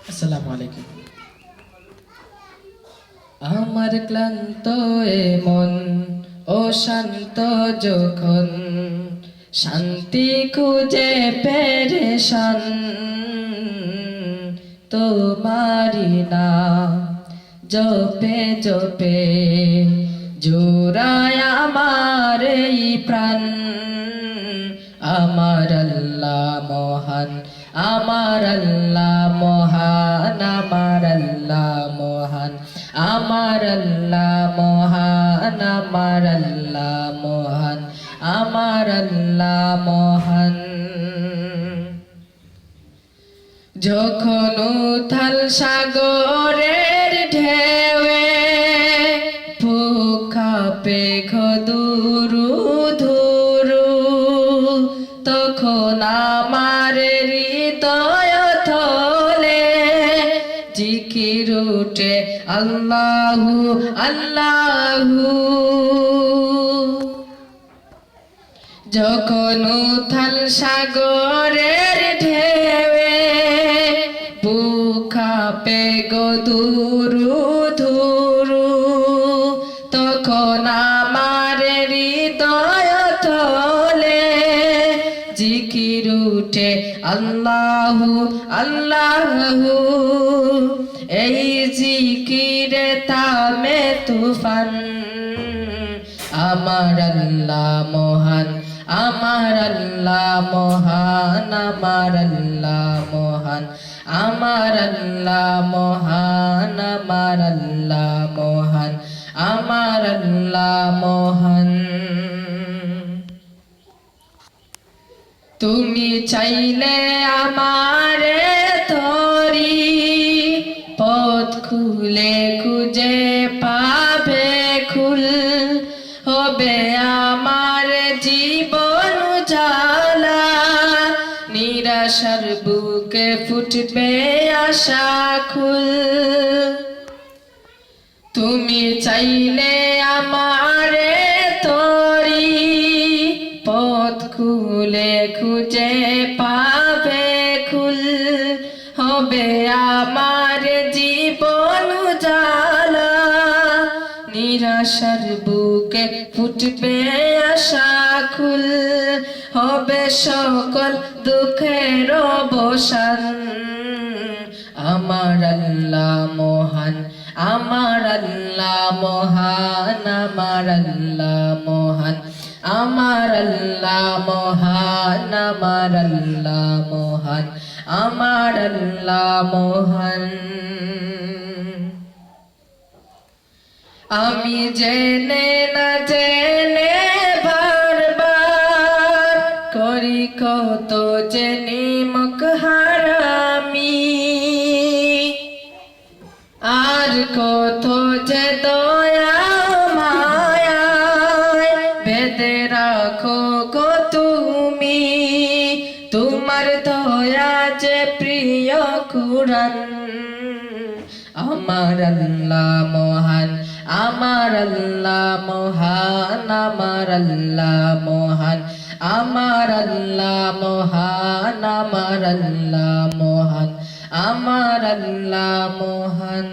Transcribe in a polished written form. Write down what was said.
আসসালামু আলাইকুম। আমার ক্লান্ত এ মন ও শান্ত যখন শান্তি খুঁজে পেরেশান তোমারি না জপে জপে জোড়ায় আমার এই প্রাণ। আমার আল্লাহ মহান, আমার আল্লাহ মহান, আমার আল্লাহ মহান, আমার আল্লাহ মহান, আমার আল্লাহ মহান, আমার আল্লাহ মহান। যখন উথাল সাগরের ঢেউয়ে বুক কাঁপে ঘদুরু ধুরু, তখন আমার হৃদয় থলে জিকির উঠে আল্লাহু আল্লাহু। যখন উথাল সাগরের ঢেউয়ে বুক কাঁপে গদুরু ধুরু, তখন আমার হৃদয় তলে জিকির উঠে আল্লাহু আল্লাহু। এই জিকিরে থামে তুফান। আমার আল্লাহ মহান, আমার আল্লাহ মহান, আমার আল্লাহ মহান, আমার আল্লাহ মহান, আমার আল্লাহ মহান, আমার আল্লাহ মহান। তুমি চাইলে আমারে ধরি পথ খুলে খুঁজে পাবে খুল, হবে আমার জীবন উজালা, নিরাশার বুকে ফুটবে আশা খুল। তুমি চাইলে আমারে তরি পথ খুলে খুঁজে পাবে খুল, হবে আমার জীবন উজালা, নিরাশার বুকে ফুটবে আশা খুল, হবে সকল দুঃখের অবসান। আমার আল্লাহ মহান, আমার আল্লাহ মহান, আমার আল্লাহ মহান, আমার আল্লাহ মহান, আমার আল্লাহ মহান, আমার আল্লাহ মহান। আমি জেনে না জেনে বারবার করি কত যে নিমক হারামি, আর কত যে দয়া মায়ায় বেঁধে রাখো গো তুমি, তোমার দয়া যে প্রিয় কুরআন। আমার আল্লাহ মহান, আমার আল্লাহ মহান, আমার আল্লাহ মহান, আমার আল্লাহ মহান, আমার আল্লাহ মহান, আমার আল্লাহ মহান।